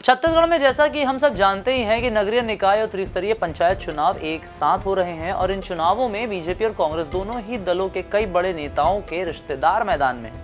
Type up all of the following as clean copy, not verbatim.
छत्तीसगढ़ में जैसा कि हम सब जानते ही हैं कि नगरीय निकाय और त्रिस्तरीय पंचायत चुनाव एक साथ हो रहे हैं और इन चुनावों में बीजेपी और कांग्रेस दोनों ही दलों के कई बड़े नेताओं के रिश्तेदार मैदान में हैं।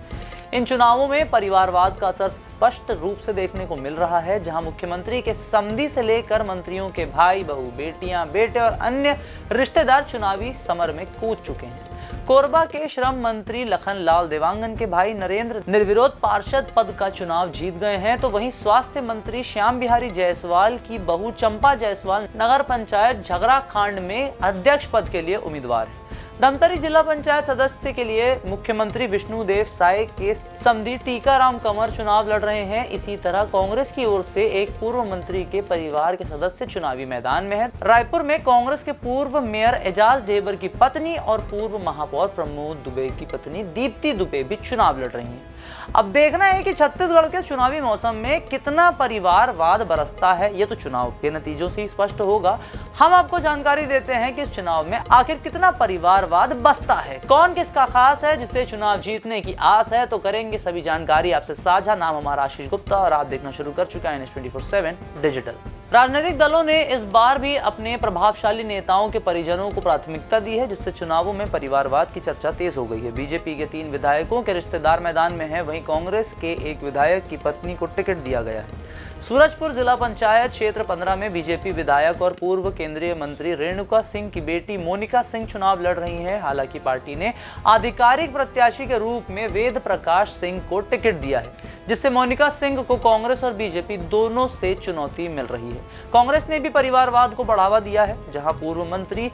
इन चुनावों में परिवारवाद का असर स्पष्ट रूप से देखने को मिल रहा है, जहां मुख्यमंत्री के समधी से लेकर मंत्रियों के भाई बहू, बेटियां, बेटे और अन्य रिश्तेदार चुनावी समर में कूद चुके हैं। कोरबा के श्रम मंत्री लखन लाल देवांगन के भाई नरेंद्र निर्विरोध पार्षद पद का चुनाव जीत गए हैं, तो वहीं स्वास्थ्य मंत्री श्याम बिहारी जायसवाल की बहू चंपा जायसवाल नगर पंचायत झगराखांड में अध्यक्ष पद के लिए उम्मीदवार है। धमतरी जिला पंचायत सदस्य के लिए मुख्यमंत्री विष्णुदेव साय के समधी टीकाराम कंवर चुनाव लड़ रहे हैं। इसी तरह कांग्रेस की ओर से एक पूर्व मंत्री के परिवार के सदस्य चुनावी मैदान में हैं। रायपुर में कांग्रेस के पूर्व मेयर एजाज ढेबर की पत्नी और पूर्व महापौर प्रमोद दुबे की पत्नी दीप्ति दुबे भी चुनाव लड़ रही हैं। अब देखना है कि छत्तीसगढ़ के चुनावी मौसम में कितना परिवारवाद बरसता है, ये तो चुनाव के नतीजों से ही स्पष्ट होगा। हम आपको जानकारी देते हैं कि इस चुनाव में आखिर कितना परिवारवाद बसता है, कौन किसका खास है जिससे चुनाव जीतने की आस है। तो करेंगे सभी जानकारी आपसे साझा। नाम हमारा आशीष गुप्ता और आप देखना शुरू कर चुका है NH24/7 डिजिटल। राजनीतिक दलों ने इस बार भी अपने प्रभावशाली नेताओं के परिजनों को प्राथमिकता दी है, जिससे चुनावों में परिवारवाद की चर्चा तेज हो गई है। बीजेपी के 3 विधायकों के रिश्तेदार मैदान में हैं, वहीं कांग्रेस के एक विधायक की पत्नी को टिकट दिया गया है। सूरजपुर जिला पंचायत क्षेत्र 15 में बीजेपी विधायक और पूर्व केंद्रीय मंत्री रेणुका सिंह की बेटी मोनिका सिंह चुनाव लड़ रही हैं। हालांकि पार्टी ने आधिकारिक प्रत्याशी के रूप में वेद प्रकाश सिंह को टिकट दिया है, जिससे मोनिका सिंह को कांग्रेस और बीजेपी दोनों से चुनौती मिल रही है। कांग्रेस ने भी परिवारवाद को बढ़ावा दिया है, जहां पूर्व मंत्री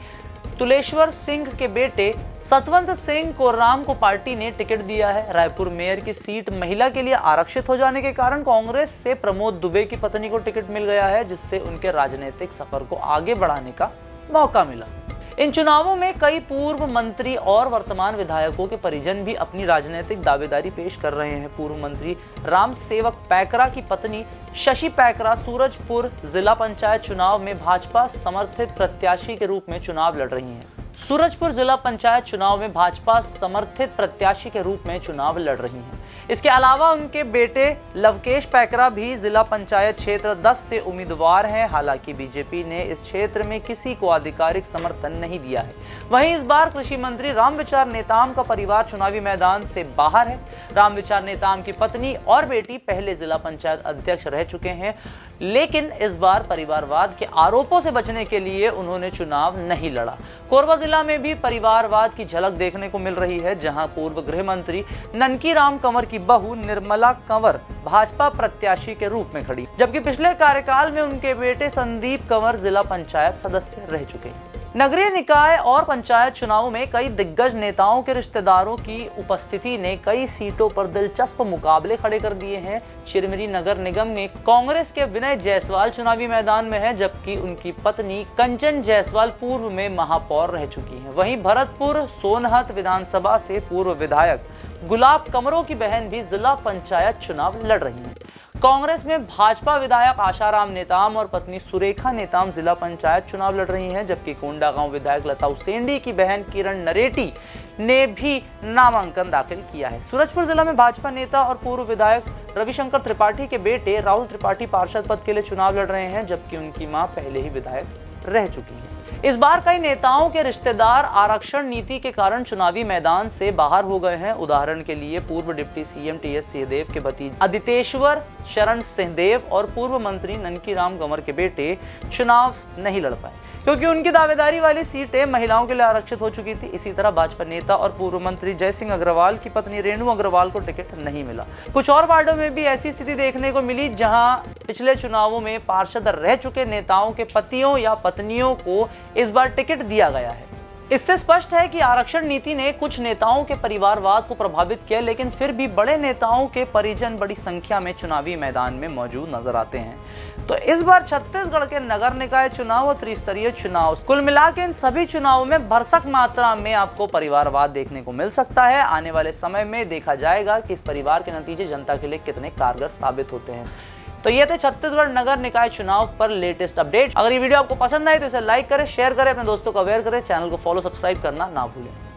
तुलेश्वर सिंह के बेटे सतवंत सिंह कोर्राम को पार्टी ने टिकट दिया है। रायपुर मेयर की सीट महिला के लिए आरक्षित हो जाने के कारण कांग्रेस से प्रमोद दुबे की पत्नी को टिकट मिल गया है, जिससे उनके राजनीतिक सफर को आगे बढ़ाने का मौका मिला। इन चुनावों में कई पूर्व मंत्री और वर्तमान विधायकों के परिजन भी अपनी राजनीतिक दावेदारी पेश कर रहे हैं। पूर्व मंत्री राम सेवक पैकरा की पत्नी शशि पैकरा सूरजपुर जिला पंचायत चुनाव में भाजपा समर्थित प्रत्याशी के रूप में चुनाव लड़ रही हैं। सूरजपुर जिला पंचायत चुनाव में भाजपा समर्थित प्रत्याशी के रूप में चुनाव लड़ रही हैं। इसके अलावा उनके बेटे लवकेश पैकरा भी जिला पंचायत क्षेत्र 10 से उम्मीदवार हैं। हालांकि बीजेपी ने इस क्षेत्र में किसी को आधिकारिक समर्थन नहीं दिया है। वहीं इस बार कृषि मंत्री रामविचार नेताम का परिवार चुनावी मैदान से बाहर है। रामविचार नेताम की पत्नी और बेटी पहले जिला पंचायत अध्यक्ष रह चुके हैं, लेकिन इस बार परिवारवाद के आरोपों से बचने के लिए उन्होंने चुनाव नहीं लड़ा। कोरबा जिला में भी परिवारवाद की झलक देखने को मिल रही है, जहां पूर्व गृह मंत्री ननकीराम कंवर की बहू निर्मला कंवर भाजपा प्रत्याशी के रूप में खड़ी, जबकि पिछले कार्यकाल में उनके बेटे संदीप कंवर जिला पंचायत सदस्य रह चुके हैं। नगरीय निकाय और पंचायत चुनावों में कई दिग्गज नेताओं के रिश्तेदारों की उपस्थिति ने कई सीटों पर दिलचस्प मुकाबले खड़े कर दिए हैं। शिरमिरी नगर निगम में कांग्रेस के विनय जायसवाल चुनावी मैदान में है, जबकि उनकी पत्नी कंचन जायसवाल पूर्व में महापौर रह चुकी हैं। वहीं भरतपुर सोनहत विधानसभा से पूर्व विधायक गुलाब कमरों की बहन भी जिला पंचायत चुनाव लड़ रही हैं। कांग्रेस में भाजपा विधायक आशाराम नेताम और पत्नी सुरेखा नेताम जिला पंचायत चुनाव लड़ रही हैं, जबकि कोंडागांव विधायक लता उसेंडी की बहन किरण नरेटी ने भी नामांकन दाखिल किया है। सूरजपुर जिला में भाजपा नेता और पूर्व विधायक रविशंकर त्रिपाठी के बेटे राहुल त्रिपाठी पार्षद पद के लिए चुनाव लड़ रहे हैं, जबकि उनकी मां पहले ही विधायक रह चुकी है। इस बार कई नेताओं के रिश्तेदार आरक्षण नीति के कारण चुनावी मैदान से बाहर हो गए हैं। उदाहरण के लिए पूर्व डिप्टी सीएम TS सिंहदेव के भतीजे आदितेश्वर शरण सिंहदेव और पूर्व मंत्री ननकीराम कंवर के बेटे चुनाव नहीं लड़ पाए, क्योंकि उनकी दावेदारी वाली सीटें महिलाओं के लिए आरक्षित हो चुकी थी। इसी तरह भाजपा नेता और पूर्व मंत्री जय सिंह अग्रवाल की पत्नी रेणु अग्रवाल को टिकट नहीं मिला। कुछ और वार्डों में भी ऐसी स्थिति देखने को मिली, जहां पिछले चुनावों में पार्षद रह चुके नेताओं के पतियों या पत्नियों को इस बार टिकट दिया गया है। इससे स्पष्ट है कि आरक्षण नीति ने कुछ नेताओं के परिवारवाद को प्रभावित किया, लेकिन फिर भी बड़े नेताओं के परिजन बड़ी संख्या में चुनावी मैदान में मौजूद नजर आते हैं। तो इस बार छत्तीसगढ़ के नगर निकाय चुनाव और त्रिस्तरीय चुनाव, कुल मिला के इन सभी चुनावों में भरसक मात्रा में आपको परिवारवाद देखने को मिल सकता है। आने वाले समय में देखा जाएगा कि इस परिवार के नतीजे जनता के लिए कितने कारगर साबित होते हैं। तो ये थे छत्तीसगढ़ नगर निकाय चुनाव पर लेटेस्ट अपडेट। अगर ये वीडियो आपको पसंद आए तो इसे लाइक करें, शेयर करें, अपने दोस्तों को अवेयर करें, चैनल को फॉलो सब्सक्राइब करना ना भूलें।